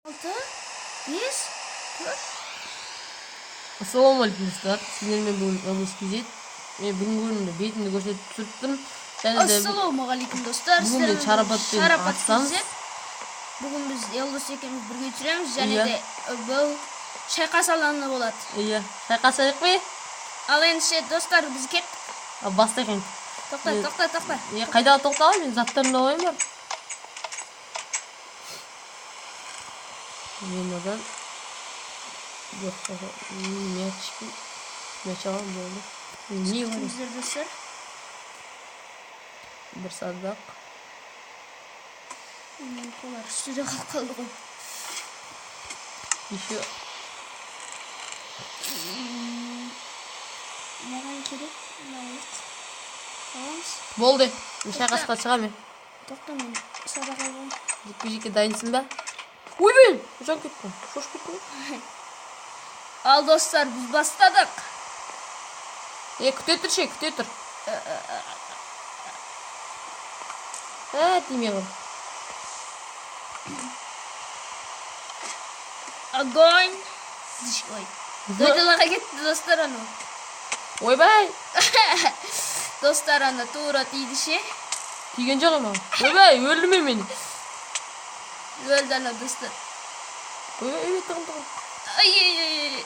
6, 5, 4. Assalamualaikum dostlar. Sizlerle bugün Yavuz Gizet. Bugün günümde beytimde gösterip tuttum. Assalamualaikum dostlar. Bugün de Şarapat atsam. Bugün biz Yıldız ekimiz birge geçiremiz. Және Iya. de бұл шайқас алаңы болады. Iya. Şakasayık mı? Ал енді достар біз кеттік. Basta ekan. Тоқта. Iya, qayda to'xtab, men zatlarni qo'yim bor. Mendan yo'q, meçam bo'ldi. Ne var? Bizler dostlar. Bir sadak. Qolar üstüde қалды ғой. Еще Маған керек. Аламыз. болды. Шайқасқа шығамын. Тоқта, мен садаға аламын. Жекпе-жекке дайынсың ба? Ойбай, жан кетті. Шош кетті. Ал достар, біз бастадық. Күте тұр. Тиме қыл. Огонь. Ой. Дойдылаға кетті достар аны. Ойбай. Достар аны тура тиді ше. Тиген жоқ ama. Ойбай, өлдіме мені. Өлді ана достар. Ойбай, тығын. Ай.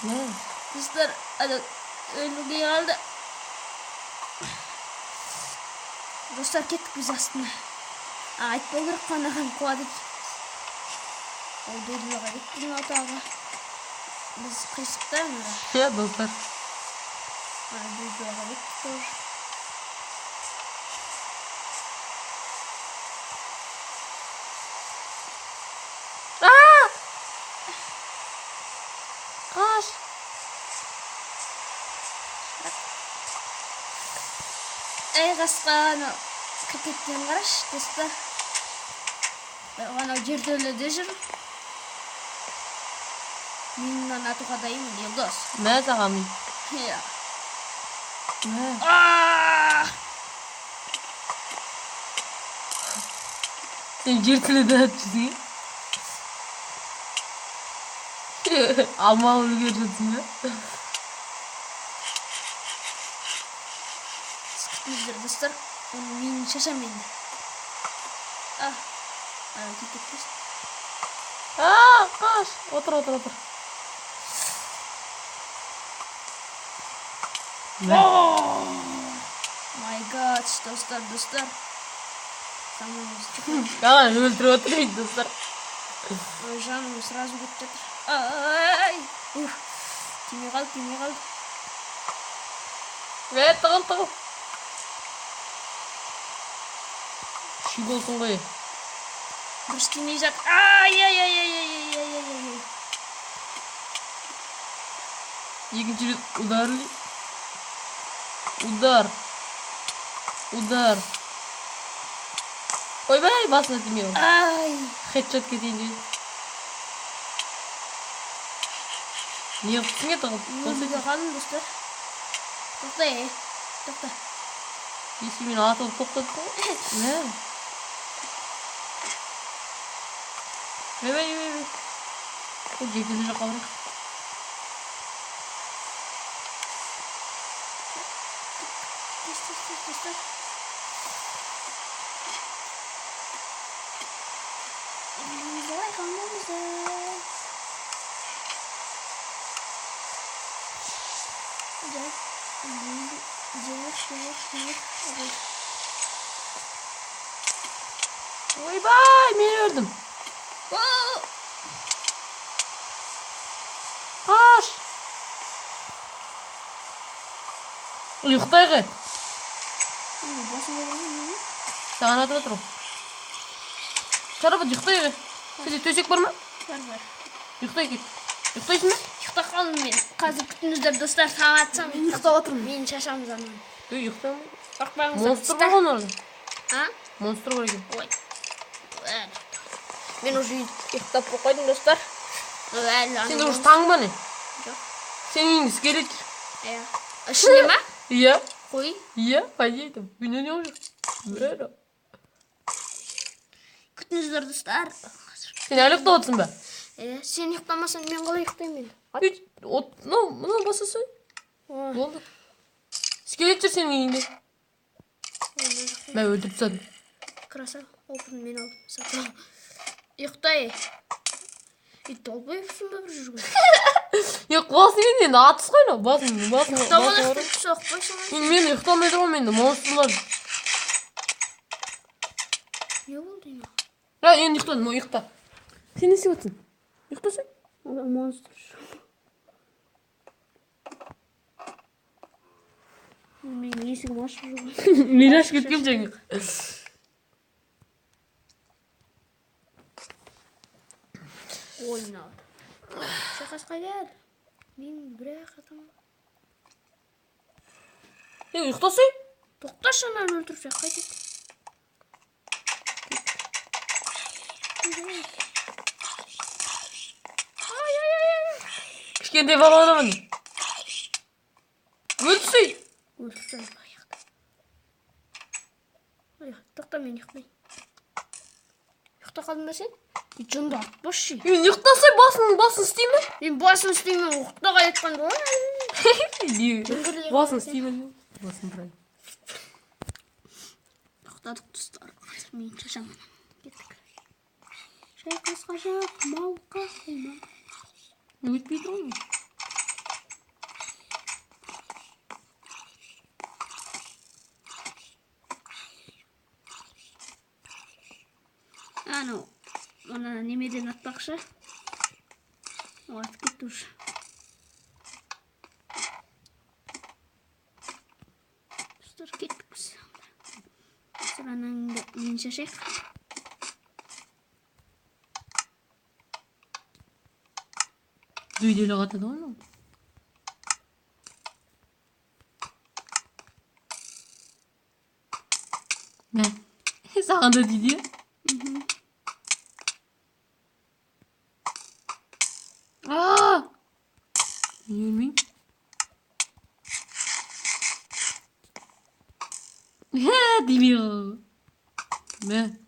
Ne? Достар, ана өлуге қалды. Достар, кеттік біз астына. Айтпау керек қанаған қуады. Ол дойдылаға кеттің атаға. Біз қисықта мұра. Ya dostlar. Дойдылаға кеттік тоже. Kaç. Қасқа ана кеткен қараш достар. Ана жердөлөде жүр. Менен атуға дайынмын, Елдос. Ne sağamı? Иә. Ne? Sen cirtili de atçısın. Ama onu görüyorsun ya. Sıkıntımızdır dostlar. Менің шашам енді. Кетіп кетті. Kaç. Otur. Ne? My God, dostlar. Самымыз çıkıyor. Kalan öldürüp oturayım dostlar. Жаным сразу кетіп жатыр. Ай! Тимей қалды. Ve tığıl. Şu bolsun koy. Дұрыс тимей жатыр. Ай! İkinci udarlı. Udar. Oyбай, басына тимей. Ай! Headshot кетейін. Не қылсың еді? Өлуге қалдым достар. Тоқта. Если мені атылып тоқтатты. Не? Ойбай. Ол жетілі жаққа барайық. Достар. Давай қалмамызды. Ойбай, мен өлдім. Қаш. Ұйықтайғы. Саған атып отыр. Шарапат, ұйықтайғы. Сізде төсек бар ма? Бар. Ұйықтай кет. Ұйықтайсың ба? Ұйықтап қалдым мен. Қазір күтіңіздер достар, таң атсам. Ұйықтап отырмын. Менің шашам заман. Ұйықтамай. Бақпаңыздар. Монстр бар ғой орда. А? Монстр бар екен. Ой. Мен уже ұйықтап қойдым достар. Сенде уже таң ба не? Жоқ. Сенің үйің скелет. Иә. Ішіне ма? Иә. Қой. Иә, қайдейді. Үйіне не olur? Böyle. Күтүңүздөр достар. Sen öyle yıktavatın be. Sen yıklamazsan ben kalay yıktayım ben. Hiç, bunu basasın. Ne oldu? İskeletçi senin iyiydi. Ben öldürüp zaten. Krasa. Open ben aldım. Sakın. Yıktay. Dolbay yapsın be bir жүргүн. Yok basın енді атыс қой мынау. Басын. Tavalık soqпайсың. Мен ұйықтамай тұрмын енді монстрлар. Не болды ya? Ya енді ұйықтадым, ұйықта. Сен не істеп отырсың? ұйықтасың? Monster. Мен есігім ашып жүргөн. Мен ашып кеткем жаңа. Ойнап. Шақасқа кел. Мен бір-ақ атамын. ұйықтасың? Тоқташы ананы өлтіріп жақ қайтеді. Кішкентай балаламын. Өлтірсей. Өлтірсей аяқта. Тоқта мен ұйықтайын. Ұйықта қалдың ба сен? Жынды атпашы. Мен ұйықтасай басын істеймін. Мен басын істеймін. Ұйықтаға айтқан да. Басын істеймін. Басын тұрайын. Тоқтадық достар. Мен шашамын. Кеттік. Шайқасқа жақ, малқа қойма. Өтпей тұрмын. Анау, оны немеден атпақшы. О, атып кетті уже. Достар, кеттік біз. Сұранаңды мен шашайық. Düğüyle katladı onu. Ne? Sana da dedi. Aa! Yürümeyin. He demiyor. Ne?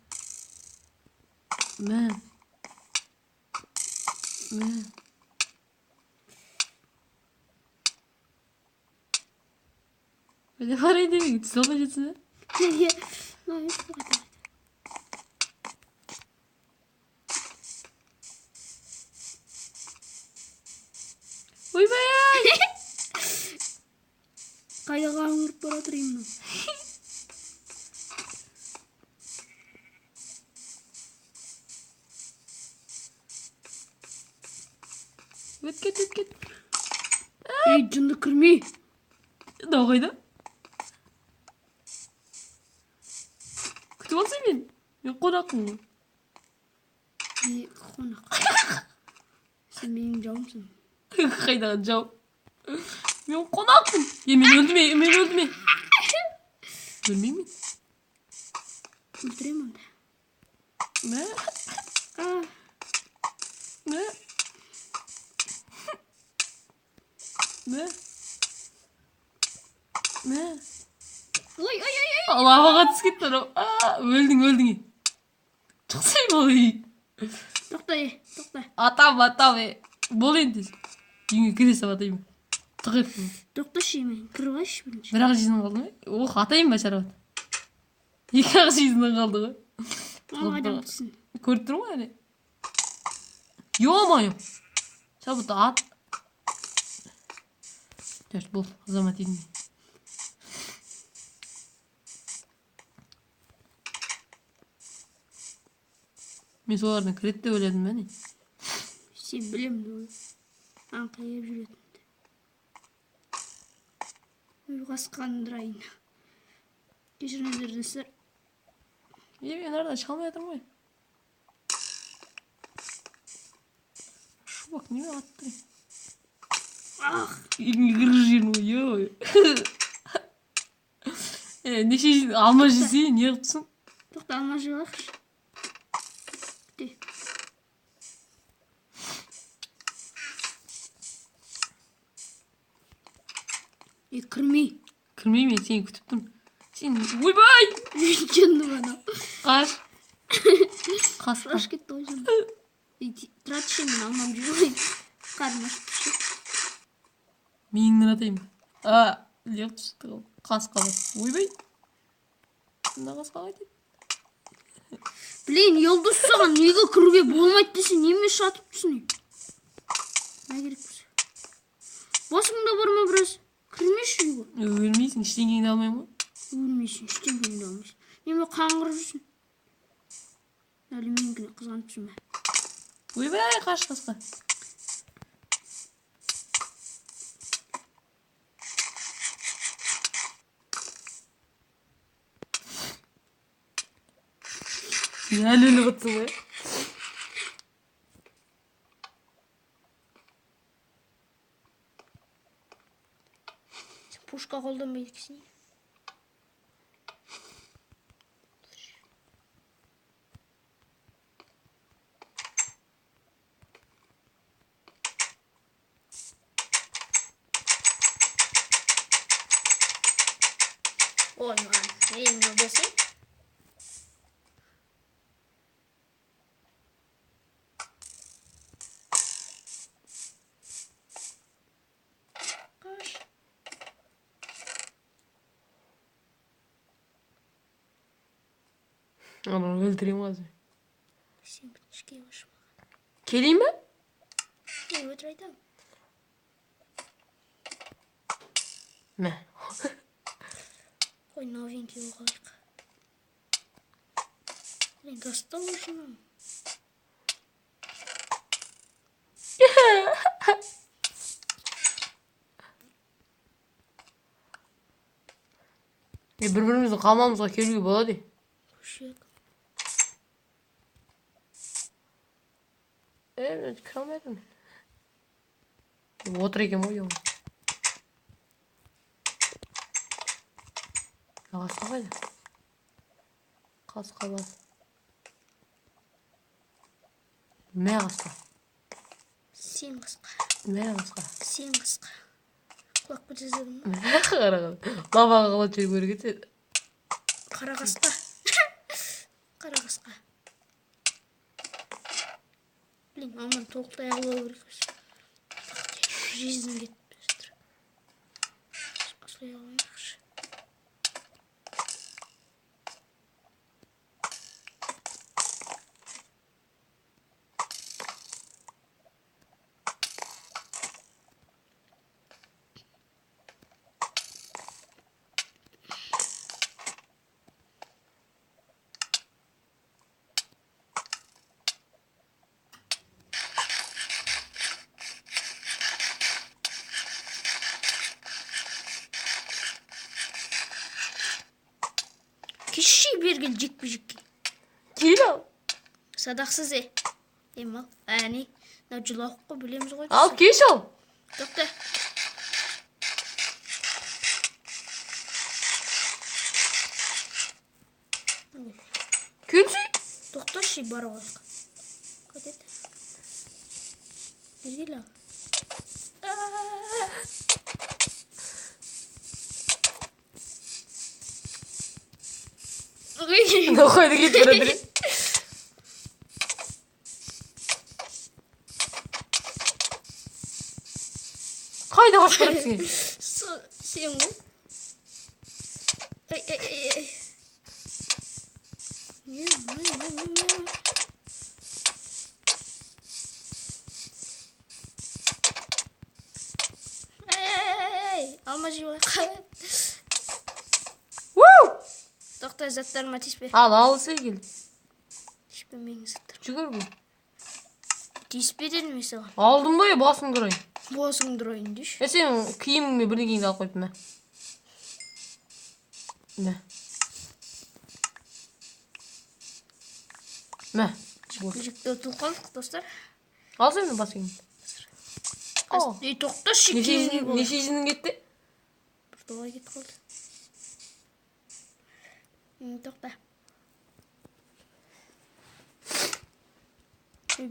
Böyle var ya demek ki sabahçısına. Ойбай! Қайдаға аңырып бара тұрайын. Өт. Ей, жынды кірмей. Да қайда? Күтіп алсың мен? Мен қонақпын ғой. Қонақ. Сен менің жауымсың. Қайдағы жау? Мен қонақпын. Мен өлдіме. Өлмеймін. Өлтірем онда. Ой. Лаваға түсіп кетті анау. Өлдің. Шықсай ғой. Тоқта. Атам. Бол енді. Үйіңе кіре сап атайын. Тұқып. Тоқташы мен. Кіріп алшы бірінші. Бір-ақ жизнің қалды ма? Ох, атайын ба шарабат. 2-ақ жизнің қалды ғой. Адам түсін. Көріп тұрмын ғой әлі. Ё-моё. Шабыт ат. Төрт бол, азамат едім. Мен солардың кірет деп ойладым ба не? Сен білемді ғой. Аңқайып жүретінді. Ұйғасқандырайын. Кешіріңіздер достар. Мен арадан шыға алмай жатырмын ғой. Шубак неме атты? Еліңе кіріп жерін ғой, ой. Неше алма жесе, не қыпсың? Тоқта алма жығақшы. Күте. Кірмей. Кірмей мен сені күтіп тұрмын. Сен ойбай! Жынды бана. Қаш. Қасқа. Шаш кетті ғой жаңа. Тұра түші мен алмам жүрмейді. Қарым ашып түші. Миыңнан атайын. Лек түсті ғой. Қасқа бас. Ойбай. Мына қасқа қайтеді. Блин, Елдос саған неге кіруге болмайды десе, неме шатып түсіне? Не керек біз? Басыңда бар ма біраз? Кірмеші үйге. Өлмейсің, ештеңеңді алмаймын ғой. Өлмейсің, ештеңеңді алмайсың. Неме қаңғырып жүрсің? Әлі менікіне қызғанып жүрме. Ойбай, қаш қасқа. Әлі өліп отырсың ғой. Пушка қолданбайды кісіне. Ой, маған, нені білсең? Қаш. Аны өлтірейін қазір. Сен бітішке башым. Келейін бе? Мен өтір айтам. Мә. Қой, новенький оғайық. Мен гастал ұшынам. Бір-біріміздің қамалымызға келуге болады. Көшек. Мен кіре алмайтын. Отыр екен ғой оған. Қасқа қайда? Қасқа бар. Мә қасқа. Сен қысқа. Мә қасқа. Сен қысқа. Құлақ бітіздің ма? Мә қараған. Лаваға қалат жер көріп кетеді. Қара қасқа. Қара қасқа. Блин, маман толықтай алу керек. Жизнь кетіп жатыр. Осылай алайықшы. Кеші берген жекпе-жекке. Кел ал. Садақсыз Емал, әне, мына жылауыққа білеміз ғой. Ал кеш ал. Тоқта. Келші. Тоқташы бара қойық. Қайтеді. Бергел ал. Қойды кетіп бара. Қайда қашып барасың? Сен ғой. Ай. Алма жей олай. Тоқта, заттарыма тиіспе. Ал сен. Тиіспе менің заттарым. Жүгір бұл. Тиіспе дедім мен саған. Алдым ғой, басыңды ұрайын. Басыңды ұрайын дейші. Сен киіміңе бірдеңеңді алып қойып мә. Мә. Жекпе-жекте ұтылып қалдық, достар. Ал сен басыңды. Тоқташы киімге бол. Неше жінің кетті? Бір доға кетіп қалды. Тоқта.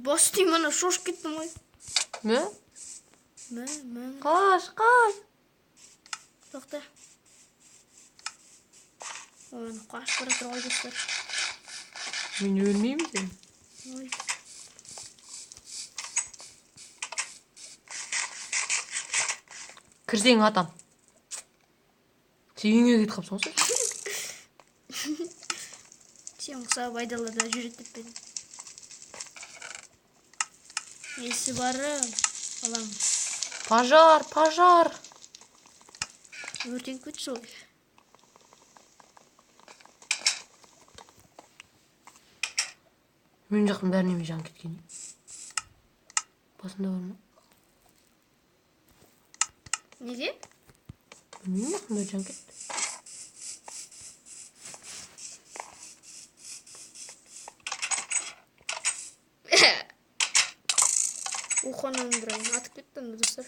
Бас деймін, ана шош кеттім ғой. Мә? Мә. Қаш. Тоқта. Оны қаш бара тұр ғой, достар. Мен өлмеймін сен. Ой. Кірсең атам. Сен үйіңе кетіп қалыпсың ғой. Сен ұқсап айдалада жүреді деп пе? Несі бары балам. Пожар. Өртеніп кетші ғой. Мен жақтың бәріне мен жанып кеткен. Басында бар ма? Неге? Мен жақтың бәрі жанып кетті. Уханын бұрайын. Атып кеттім, достар.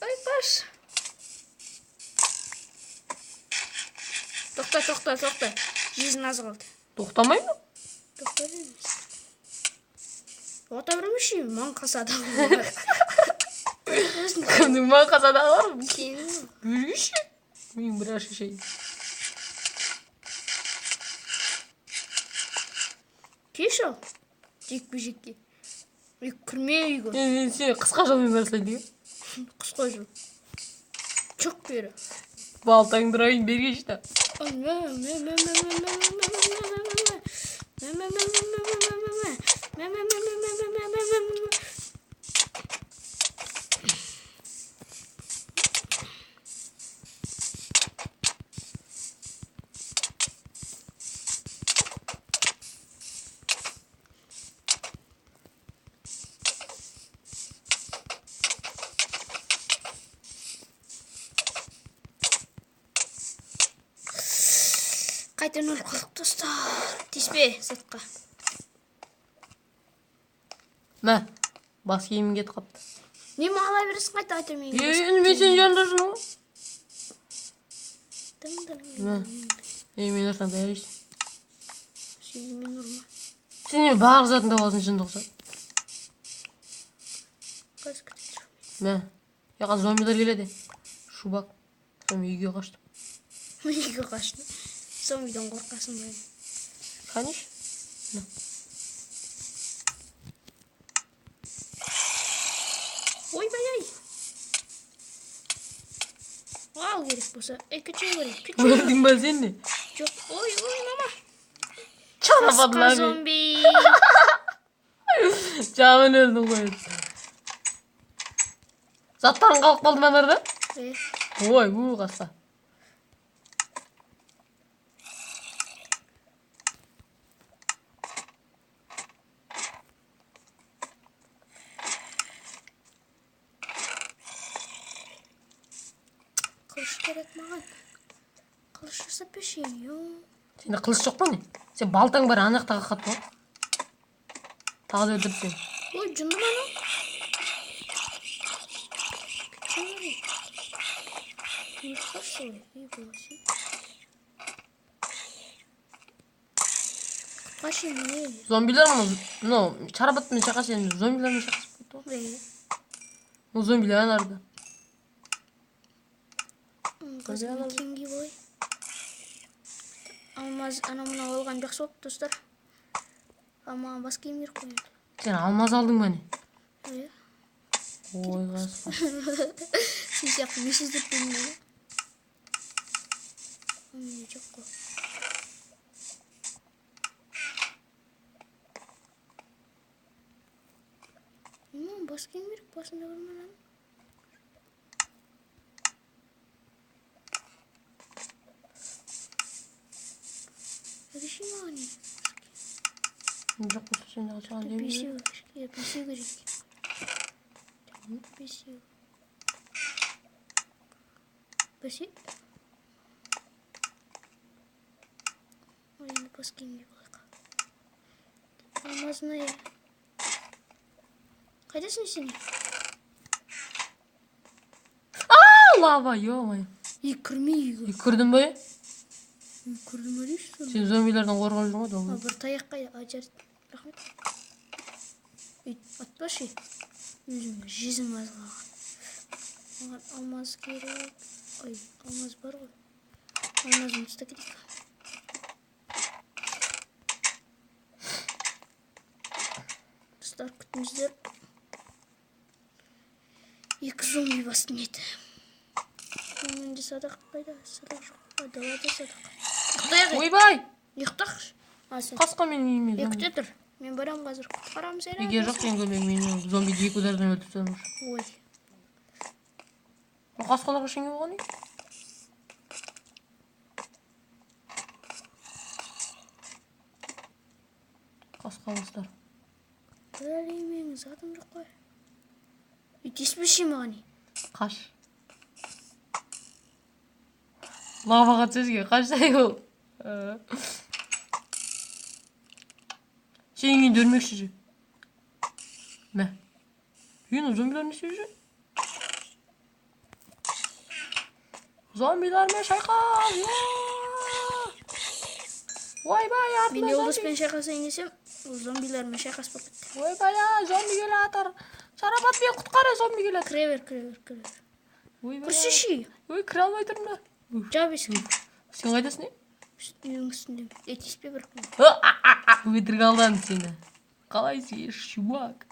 Ай, баш. Тоқта. Жизнь аз қалды. Тоқтамай ма? Тоқта дейміз. Ота бірмеші, маң қасады. Кімнің маң қасадағы бар ма? Сенің. Бөлгіші. Мен бір ашышайын. Кеш ал. Жекпе-жекке. Кірме үйге. Мен сені қысқа жолмен барсылайын деген. Қысқа жол. Чоқ бері. Балтаңды ұрайын бергеш та. Қайтан өліп қалдық, достар. Теспе, сатқа. Мә, бас киімін кетіп қапты. Не мала бересің, қайта мен. Мен сен жанында жүрмін ғой. Мә, мен ұрсам бәрейші. Сен мен ұрма. Сен не бағ затында болсын шын тоқса. Қазір күтіп. Мә, яға зомбилар келеді. Шубак. Мен үйге қаштым. Үйге қаштым. Зомбидан қорқасың бәрі. Конечно. Ойбай-ай. Ал керек болса. Күчің көрейік. Өлдің ба сен не? Жоқ. Ой, мама. Чалападыла Қасқа мен. зомби. Жаман өлдің ғой. Заттарың қалып қалды ма нарда? Ой, қасқа. Қылыш керек маған. Қылыш жасап бершейін. Сенде қылыш жоқ па не? Сен балтаң бар анақтаға қатты ғой. Тағы да өлтіріп сен. Ой, жүнді маның. Күтшін көрейік. Не қылышы ой, үй боласы. Қашын не? Зомбилар ма? Ну, чарабатмен шақасен зомбилармен шақасып кетті ғой. Ну, зомбилар нарда. Қазір кемге бой. Алмаз анамына олған жақсы болып, достар. Ама бас киім керек қойды. Сен алмаз алдың ба не? Ой, қасқа. сен сияқты месіз деп білмейді. Не жоқ қой. Бас киім керек, басында көрмеген. Ödüşüm yani. Жоқ болса сен де алшаған демейді. Бесеу керек. Бесеу. Ой, енді бас киімге болайық. Алмазына. Қайдасың сен? Лава, ё-моё. Кірме үйге. Кірдің ба? Кірдім ба дейсің? Сен зомбилардан қорғап жүрдің ғой. Бір таяққа ажар. Рахмет. Атпашы. Өзім жизнь аз қалған. Маған алмаз керек. Ой, алмаз бар ғой. Алмазын ұста керек. Достар, күтіңіздер. 2 зомби бастым еді. Менде садақ қайда? Садақ жоқ. Далада садақ. Ұйықтайық. Ойбай! Ұйықтақшы. Сен Қасқа мен үйіме. күте тұр. Мен барам қазір. Құтқарам сені. Егер жоқ сен көрмең мені зомби 2 удардан өлтіріп тастадым. Ой. Қасқаларға шеңе болған ей? Қасқалыстар. Бәлемеңіз адам жоқ қой. Үйтеспеші маған. Қаш. Лаваға түсесіге қаштай ол. Сенің енді өлмекші же. Мә. Үйін зомбилар не істеп жүр? Зомбилармен шайқас! Ойбай, артында Мен Олдоспен шайқасайын десем, ол зомбилармен шайқас болып кетті. Ойбай, зомби келатыр. Шарапатпен құтқары, зомби келатыр. Кіре бер. Ойбай. Күрсеші. Ой, кіре алмай тұрмын да. Жап есің. Сен қайдасың не? Үйің үстінде. Етеспе бір. Өтірік алдан сені. Қалай сеш, чувак.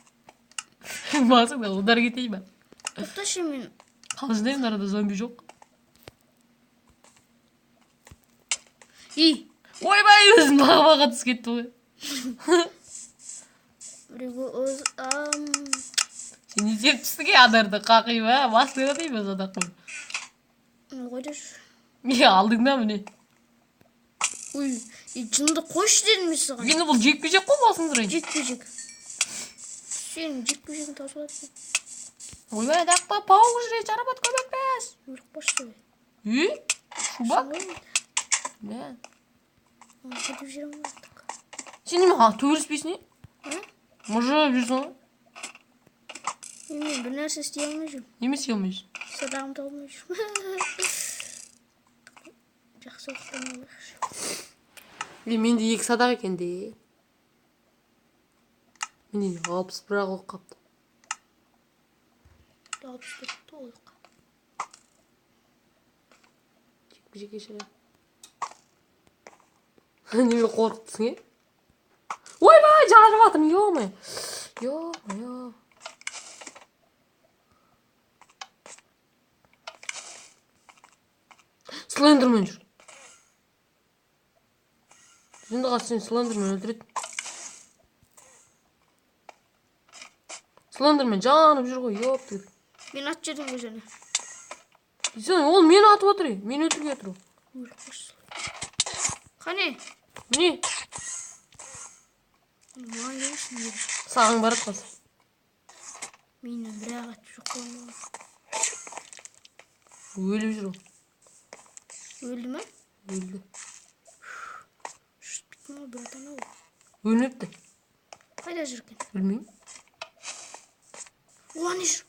Басыңда удар кетей ма? Тоқташы мен. Қалжындайын, арада зомби жоқ. Ойбай, өзім бағаға түс кетті ғой. Сен не сеп түстіге адарды қақи ба? Басыға деймі задақпын. Қойда жүр. Алдыңда міне. Ой, жынды қойшы дедім мен саған. Енді бұл жекпе-жек қой басың сұрайын. Жекпе-жек. Сен жекпе-жегін тауып аласың. Ойбай, дақта пауық жүрей, жарабат көмекпес. Өлік башы. Шубак? Мә. Қойдып жүрем ғой. Сен неме төгіліспейсің не? Мұжып жүрсің ғой? Мен бір нәрсе істей алмай жүрмін. Неме істей алмайсың? Садағым табылмай жүрмін. Жақсы оқытан алайықшы. Менде 2 садақ екен де. Міне 61 оқ қапты. 64 толық. Жекпе-жекке шығайын. Неме қорқыттысың, е? Ойбай, жарып атырмын, ё-мо. Ё-мо. Слендермен жүр. Енді қасы сен слендермен өлтіреді. Слендермен жанып жүр ғой, ёптыр. Мен ат жерден ғой және. Сен ол мені атып отыр, мен өлтірге отыр. Өлік башы. Қане? Міне. Маған келесің деді. Сағың барат қалсы. Менен бір ағат жоқ қойын. Өліп жүр ол. Өлді ма? Өлді. Шүт біттің ғой, бір атан ау. Өлмепті. Қайда жүрген? Білмеймін. Оған жүр.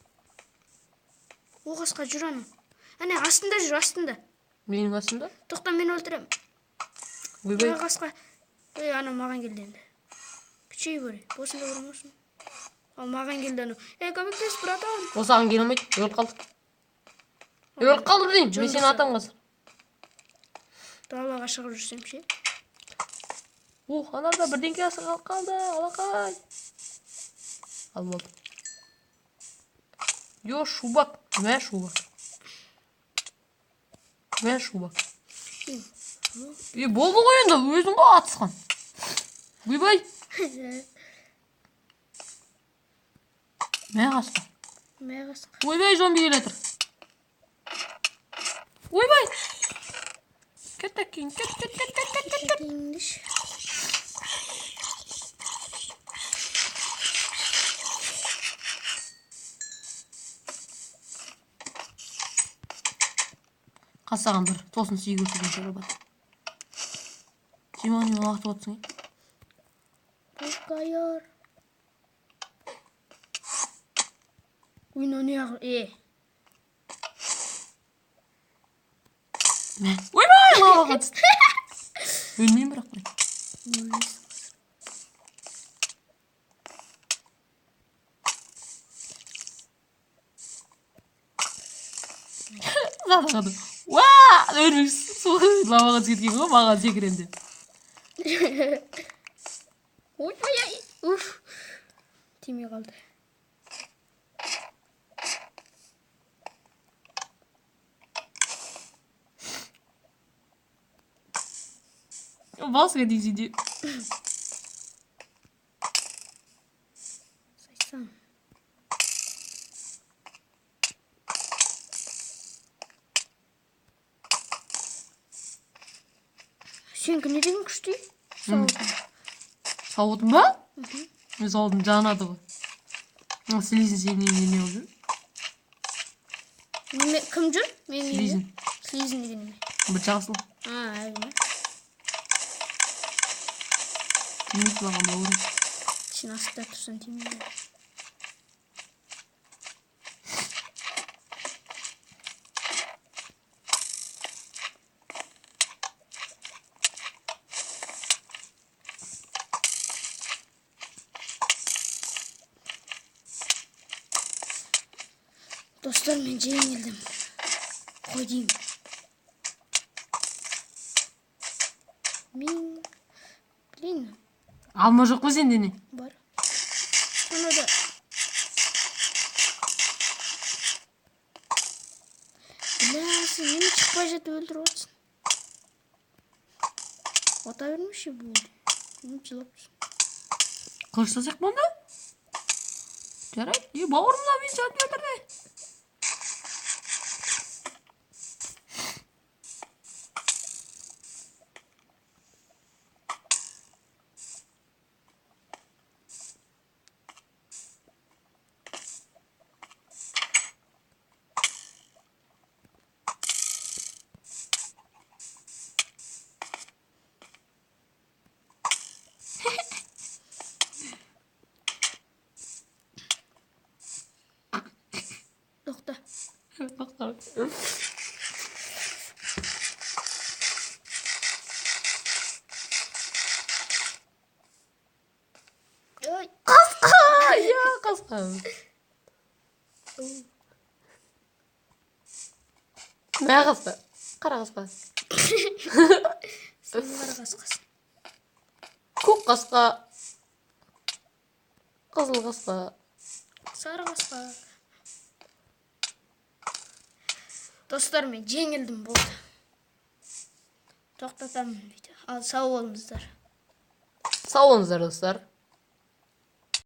Оғасқа жүр аның. Әне, астында жүр, астында. Менің астымда? Тоқта мен өлтірем. Ойбай. Оғасқа. Ой, ана маған келді енді. Күчей бөрі. Босында бұрмасын. Ал маған келді ану. Көмектес, братан. Ол саған келе алмайды. Өліп қалды. Өліп қалды деймін. Мен сені атам қазір. Далаға шығып жүрсем ше. Анарда бірдеңке асық қалды. Алақай. Ал болды. Йо, шубак. Мә шубак. Мә шубак. Болды ғой енді. Өзің ғой атысқан. Ойбай. Мә қасқа. Мә қасқа. Ойбай, зомби келетір. Ойбай. Кеттеккен, кет. Қасаған бір тосын сүй көрсеткен жері бар. Симон немен уақыт отсың, Бұқайыр. Ойна не ағыр, Мә. Ойбай, лаваға түсті. Өлмейм бірақ қой. Лаваға да. Өлмейсің. Лаваға түскеткен ғой, маған секірем деп. Ойбай, уф. тимей қалды. Басқа дейсі де. Сайсам. Сенікі не деген күшті? Сауытын ба? Мен сауытын жанады ғой. Сілейсін сен не ол жүр? Кім жүр? Сілейсін. Сілейсін деген неме? Бір жағасыл. Әрине. Тимейді маған бауырым. Сен астында тұрсаң тимейді. Достар, мен жеңілдім. Қой деймін. Блин. Алма жоқ па сенде не? Бар. Анада. Сен мені шықпай жетіп өлтіріп отырсың. Ота бермеші болды. Мен жылап тұрсың. Қылыштасақ мұнда? Жарайды. Бауырымда мен жатып өлтірді. Тоқта. Тоқтар. Ой. Қасқа! Я, қасқа. Мә қасқа. Қара қасқа. Сен қара қасқасың. Көк қасқа. Қызыл қасқа. Сары қасқа. Достар, мен жеңілдім болды. Тоқтатамын дейді. Ал сау болыңыздар. Сау болыңыздар достар.